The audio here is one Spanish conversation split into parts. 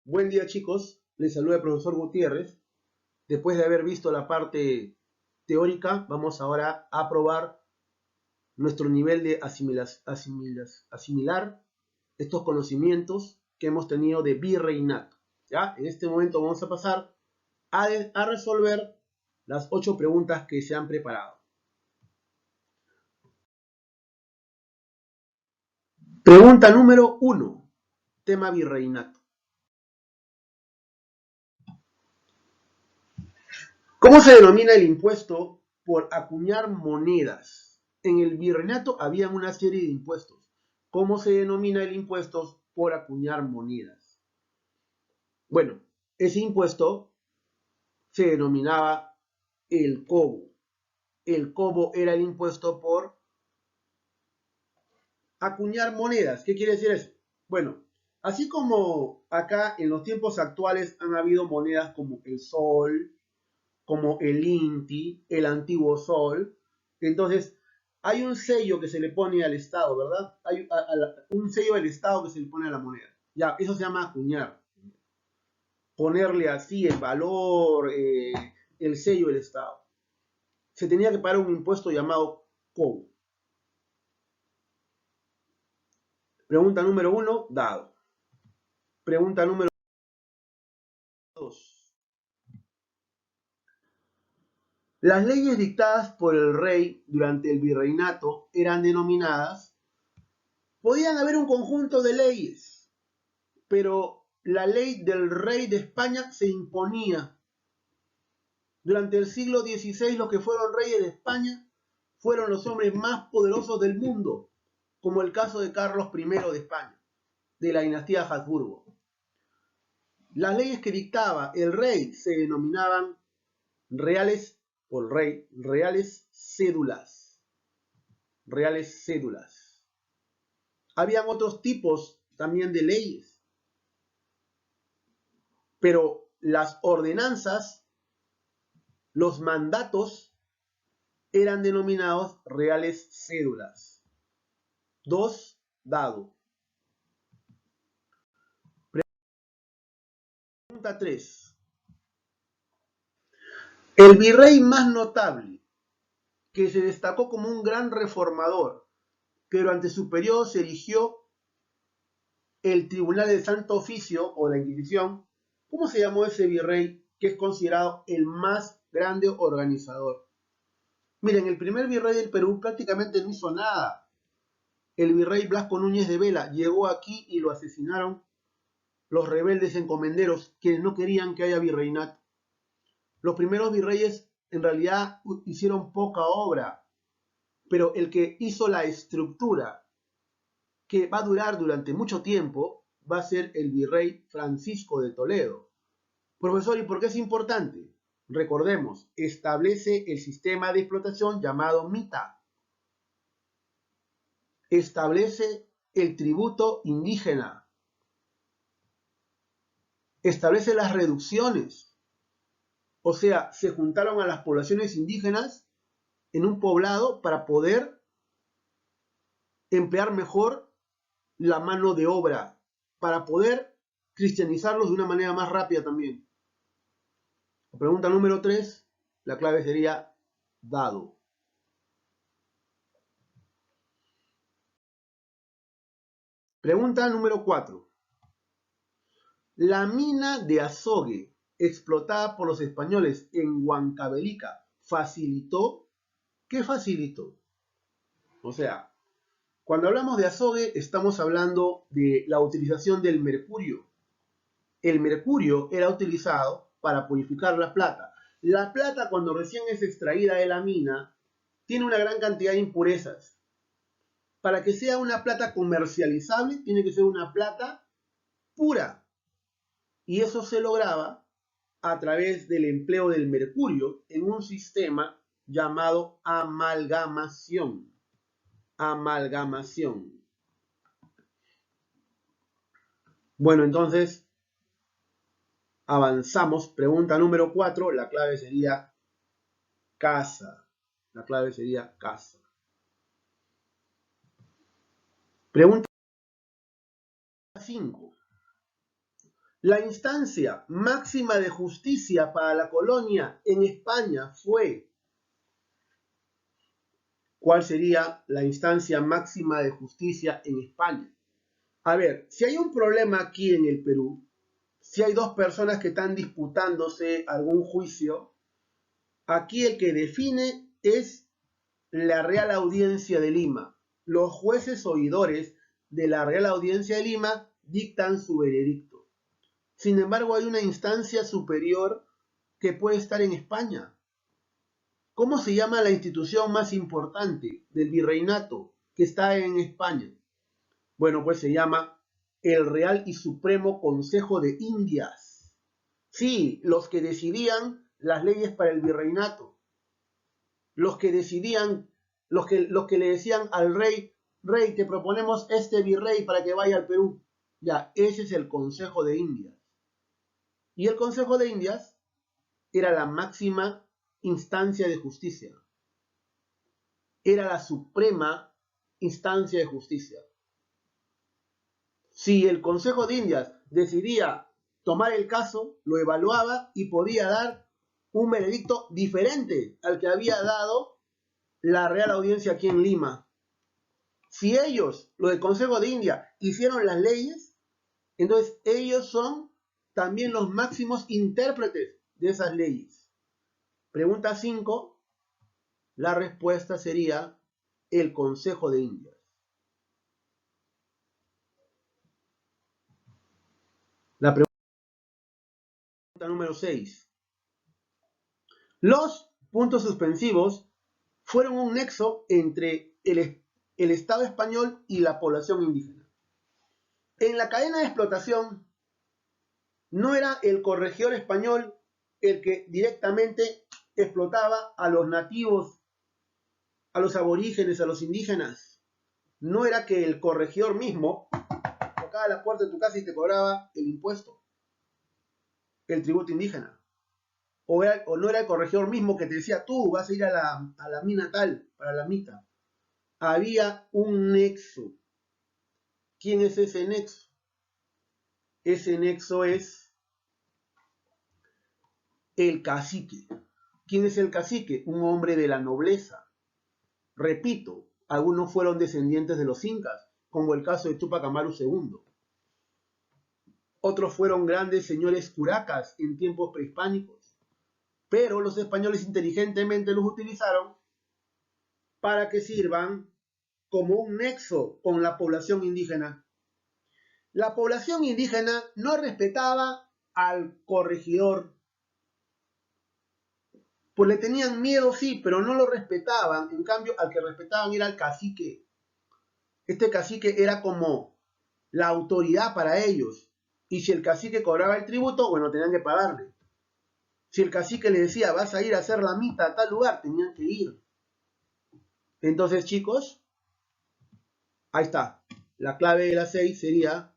Buen día, chicos. Les saluda el profesor Gutiérrez. Después de haber visto la parte teórica, vamos ahora a probar nuestro nivel de asimilar estos conocimientos que hemos tenido de virreinato. ¿Ya? En este momento vamos a pasar a resolver las 8 preguntas que se han preparado. Pregunta número 1. Tema virreinato. ¿Cómo se denomina el impuesto por acuñar monedas? En el virreinato había una serie de impuestos. ¿Cómo se denomina el impuesto por acuñar monedas? Bueno, ese impuesto se denominaba el cobo. El cobo era el impuesto por acuñar monedas. ¿Qué quiere decir eso? Bueno, así como acá en los tiempos actuales han habido monedas como el sol, como el INTI, el antiguo sol. Entonces, hay un sello que se le pone al Estado, ¿verdad? Hay un sello del Estado que se le pone a la moneda. Ya, eso se llama acuñar. Ponerle así el valor, el sello del Estado. Se tenía que pagar un impuesto llamado cobo. Pregunta número 1, dado. Pregunta número 2. Las leyes dictadas por el rey durante el virreinato eran denominadas. Podían haber un conjunto de leyes, pero la ley del rey de España se imponía. Durante el siglo XVI los que fueron reyes de España fueron los hombres más poderosos del mundo, como el caso de Carlos I de España, de la dinastía Habsburgo. Las leyes que dictaba el rey se denominaban reales por rey, reales cédulas. Reales cédulas. Habían otros tipos también de leyes, pero las ordenanzas, los mandatos eran denominados reales cédulas. 2, dado. Pregunta 3. El virrey más notable, que se destacó como un gran reformador, que durante su periodo se erigió el Tribunal del Santo Oficio o la Inquisición, ¿cómo se llamó ese virrey que es considerado el más grande organizador? Miren, el primer virrey del Perú prácticamente no hizo nada. El virrey Blasco Núñez de Vela llegó aquí y lo asesinaron los rebeldes encomenderos, quienes no querían que haya virreinato. Los primeros virreyes en realidad hicieron poca obra, pero el que hizo la estructura que va a durar durante mucho tiempo va a ser el virrey Francisco de Toledo. Profesor, ¿y por qué es importante? Recordemos, establece el sistema de explotación llamado MITA. Establece el tributo indígena. Establece las reducciones. O sea, se juntaron a las poblaciones indígenas en un poblado para poder emplear mejor la mano de obra, para poder cristianizarlos de una manera más rápida también. La pregunta número 3, la clave sería dado. Pregunta número 4. La mina de azogue explotada por los españoles en Huancavelica facilitó. ¿Qué facilitó? O sea, cuando hablamos de azogue estamos hablando de la utilización del mercurio. El mercurio era utilizado para purificar la plata. La plata cuando recién es extraída de la mina tiene una gran cantidad de impurezas. Para que sea una plata comercializable tiene que ser una plata pura. Y eso se lograba a través del empleo del mercurio en un sistema llamado amalgamación. Amalgamación. Bueno, entonces avanzamos. Pregunta número 4. La clave sería casa. La clave sería casa. Pregunta 5. La instancia máxima de justicia para la colonia en España fue... ¿Cuál sería la instancia máxima de justicia en España? A ver, si hay un problema aquí en el Perú, si hay dos personas que están disputándose algún juicio, aquí el que define es la Real Audiencia de Lima. Los jueces oidores de la Real Audiencia de Lima dictan su veredicto. Sin embargo, hay una instancia superior que puede estar en España. ¿Cómo se llama la institución más importante del virreinato que está en España? Bueno, pues se llama el Real y Supremo Consejo de Indias. Sí, los que decidían las leyes para el virreinato. Los que decidían, los que le decían al rey, rey, te proponemos este virrey para que vaya al Perú. Ya, ese es el Consejo de Indias. Y el Consejo de Indias era la máxima instancia de justicia. Era la suprema instancia de justicia. Si el Consejo de Indias decidía tomar el caso, lo evaluaba y podía dar un veredicto diferente al que había dado la Real Audiencia aquí en Lima. Si ellos, los del Consejo de India, hicieron las leyes, entonces ellos son también los máximos intérpretes de esas leyes. Pregunta 5. La respuesta sería el Consejo de Indias. La pregunta número 6. Los puntos suspensivos fueron un nexo entre el Estado español y la población indígena. En la cadena de explotación no era el corregidor español el que directamente explotaba a los nativos, a los aborígenes, a los indígenas. No era que el corregidor mismo tocaba la puerta de tu casa y te cobraba el impuesto, el tributo indígena. O no era el corregidor mismo que te decía, tú vas a ir a la mina tal, para la mita. Había un nexo. ¿Quién es ese nexo? Ese nexo es el cacique. ¿Quién es el cacique? Un hombre de la nobleza. Repito, algunos fueron descendientes de los incas, como el caso de Túpac Amaru II. Otros fueron grandes señores curacas en tiempos prehispánicos. Pero los españoles inteligentemente los utilizaron para que sirvan como un nexo con la población indígena. La población indígena no respetaba al corregidor, pues le tenían miedo, sí, pero no lo respetaban. En cambio, al que respetaban era al cacique. Este cacique era como la autoridad para ellos. Y si el cacique cobraba el tributo, bueno, tenían que pagarle. Si el cacique le decía, vas a ir a hacer la mita a tal lugar, tenían que ir. Entonces, chicos, ahí está. La clave de la 6 sería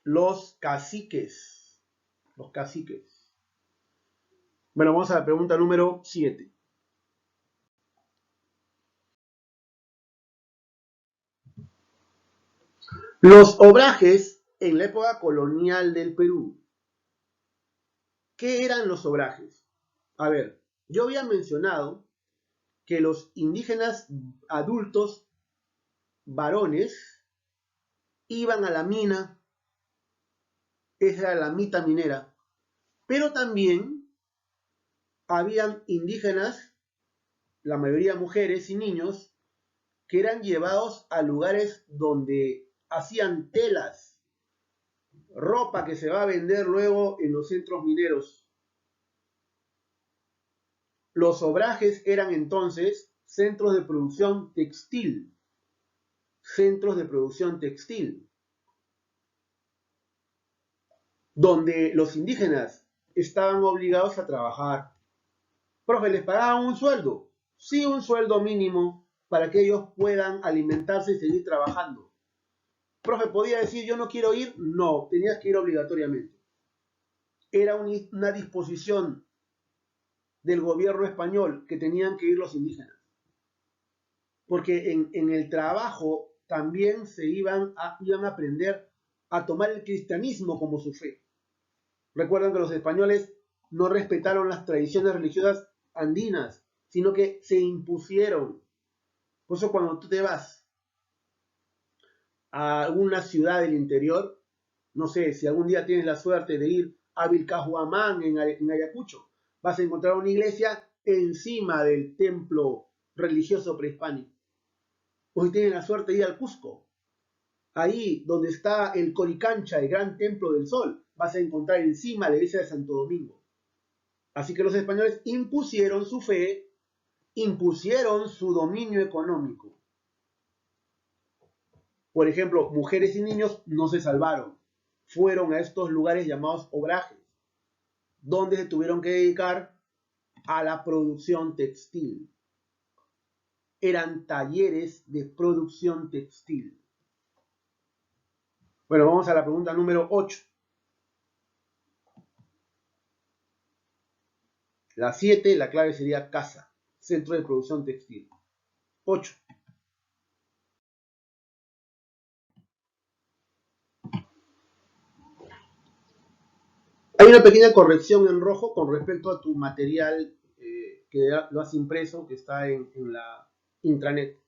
los caciques. Los caciques. Bueno, vamos a la pregunta número 7. Los obrajes en la época colonial del Perú. ¿Qué eran los obrajes? A ver, yo había mencionado que los indígenas adultos varones iban a la mina, esa era la mita minera, pero también habían indígenas, la mayoría mujeres y niños, que eran llevados a lugares donde hacían telas, ropa que se va a vender luego en los centros mineros. Los obrajes eran entonces centros de producción textil, donde los indígenas estaban obligados a trabajar. Profe, ¿les pagaban un sueldo? Sí, un sueldo mínimo para que ellos puedan alimentarse y seguir trabajando. Profe, ¿podía decir yo no quiero ir? No, tenías que ir obligatoriamente. Era una disposición del gobierno español que tenían que ir los indígenas. Porque en el trabajo también se iban a aprender a tomar el cristianismo como su fe. Recuerdan que los españoles no respetaron las tradiciones religiosas andinas, sino que se impusieron. Por eso cuando tú te vas a una ciudad del interior, no sé, si algún día tienes la suerte de ir a Vilcajuamán en Ayacucho, vas a encontrar una iglesia encima del templo religioso prehispánico. O si tienes la suerte de ir al Cusco, ahí donde está el Coricancha, el gran templo del sol, vas a encontrar encima la iglesia de Santo Domingo. Así que los españoles impusieron su fe, impusieron su dominio económico. Por ejemplo, mujeres y niños no se salvaron. Fueron a estos lugares llamados obrajes, donde se tuvieron que dedicar a la producción textil. Eran talleres de producción textil. Bueno, vamos a la pregunta número 8. La 7, la clave sería casa, centro de producción textil. 8. Hay una pequeña corrección en rojo con respecto a tu material que lo has impreso, que está en la intranet.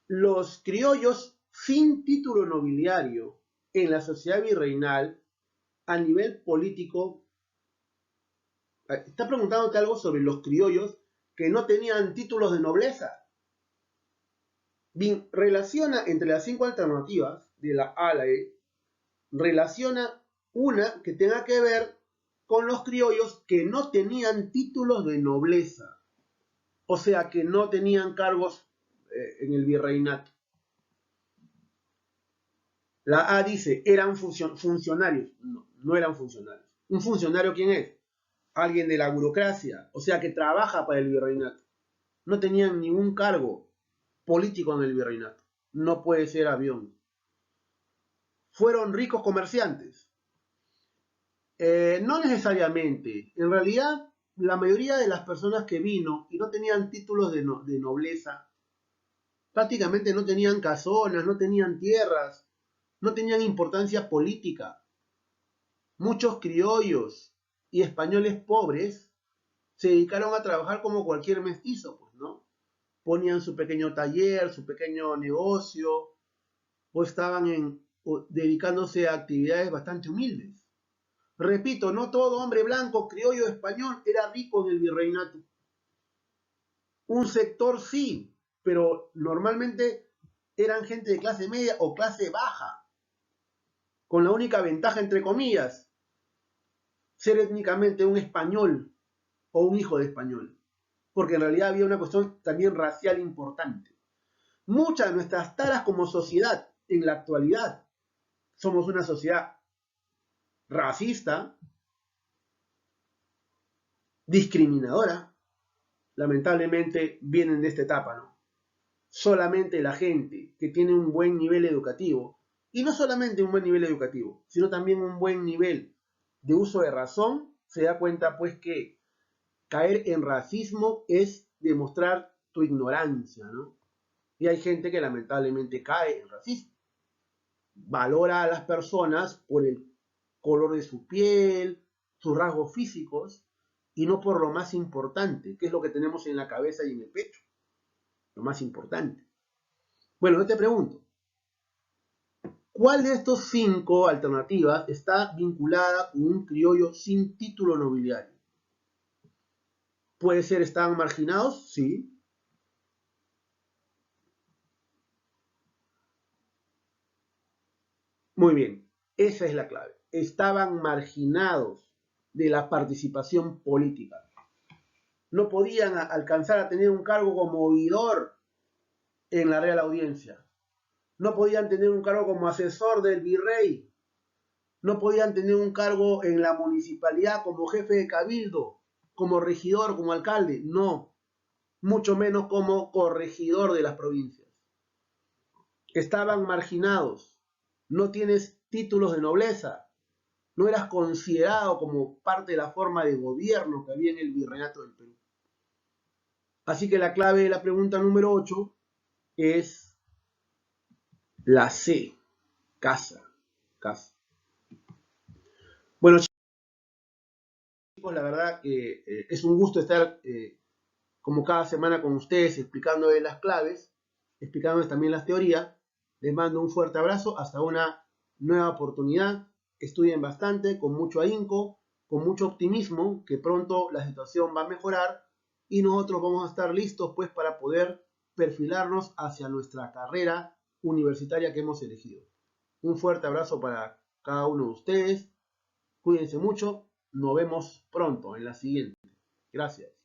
Los criollos sin título nobiliario en la sociedad virreinal a nivel político. Está preguntándote algo sobre los criollos que no tenían títulos de nobleza. Bien, relaciona entre las 5 alternativas de la A a la E, relaciona una que tenga que ver con los criollos que no tenían títulos de nobleza, o sea, que no tenían cargos en el virreinato. La A dice, eran funcionarios. No, no eran funcionarios. ¿Un funcionario quién es? Alguien de la burocracia, o sea, que trabaja para el virreinato. No tenían ningún cargo político en el virreinato. No puede ser avión. Fueron ricos comerciantes. No necesariamente. En realidad, la mayoría de las personas que vino y no tenían títulos de nobleza, prácticamente no tenían casonas, no tenían tierras, no tenían importancia política. Muchos criollos y españoles pobres se dedicaron a trabajar como cualquier mestizo, pues, ¿no? Ponían su pequeño taller, su pequeño negocio, o estaban dedicándose a actividades bastante humildes. Repito, no todo hombre blanco, criollo, español era rico en el virreinato. Un sector sí, pero normalmente eran gente de clase media o clase baja, con la única ventaja, entre comillas, ser étnicamente un español o un hijo de español, porque en realidad había una cuestión también racial importante. Muchas de nuestras taras como sociedad en la actualidad somos una sociedad racista, discriminadora, lamentablemente vienen de esta etapa, ¿no? Solamente la gente que tiene un buen nivel educativo, y no solamente un buen nivel educativo, sino también un buen nivel de uso de razón, se da cuenta pues que caer en racismo es demostrar tu ignorancia, ¿no? Y hay gente que lamentablemente cae en racismo. Valora a las personas por el color de su piel, sus rasgos físicos, y no por lo más importante, que es lo que tenemos en la cabeza y en el pecho. Lo más importante. Bueno, yo te pregunto, ¿cuál de estos 5 alternativas está vinculada con un criollo sin título nobiliario? ¿Puede ser estaban marginados? Sí. Muy bien, esa es la clave. Estaban marginados de la participación política. No podían alcanzar a tener un cargo como oidor en la Real Audiencia. No podían tener un cargo como asesor del virrey. No podían tener un cargo en la municipalidad como jefe de cabildo, como regidor, como alcalde. No, mucho menos como corregidor de las provincias. Estaban marginados. No tienes títulos de nobleza. No eras considerado como parte de la forma de gobierno que había en el virreinato del Perú. Así que la clave de la pregunta número 8 es la C, casa. CAS. Bueno, chicos, la verdad que es un gusto estar como cada semana con ustedes explicándoles las claves, explicándoles también las teorías. Les mando un fuerte abrazo, hasta una nueva oportunidad. Estudien bastante, con mucho ahínco, con mucho optimismo, que pronto la situación va a mejorar y nosotros vamos a estar listos pues para poder perfilarnos hacia nuestra carrera universitaria que hemos elegido. Un fuerte abrazo para cada uno de ustedes. Cuídense mucho. Nos vemos pronto en la siguiente. Gracias.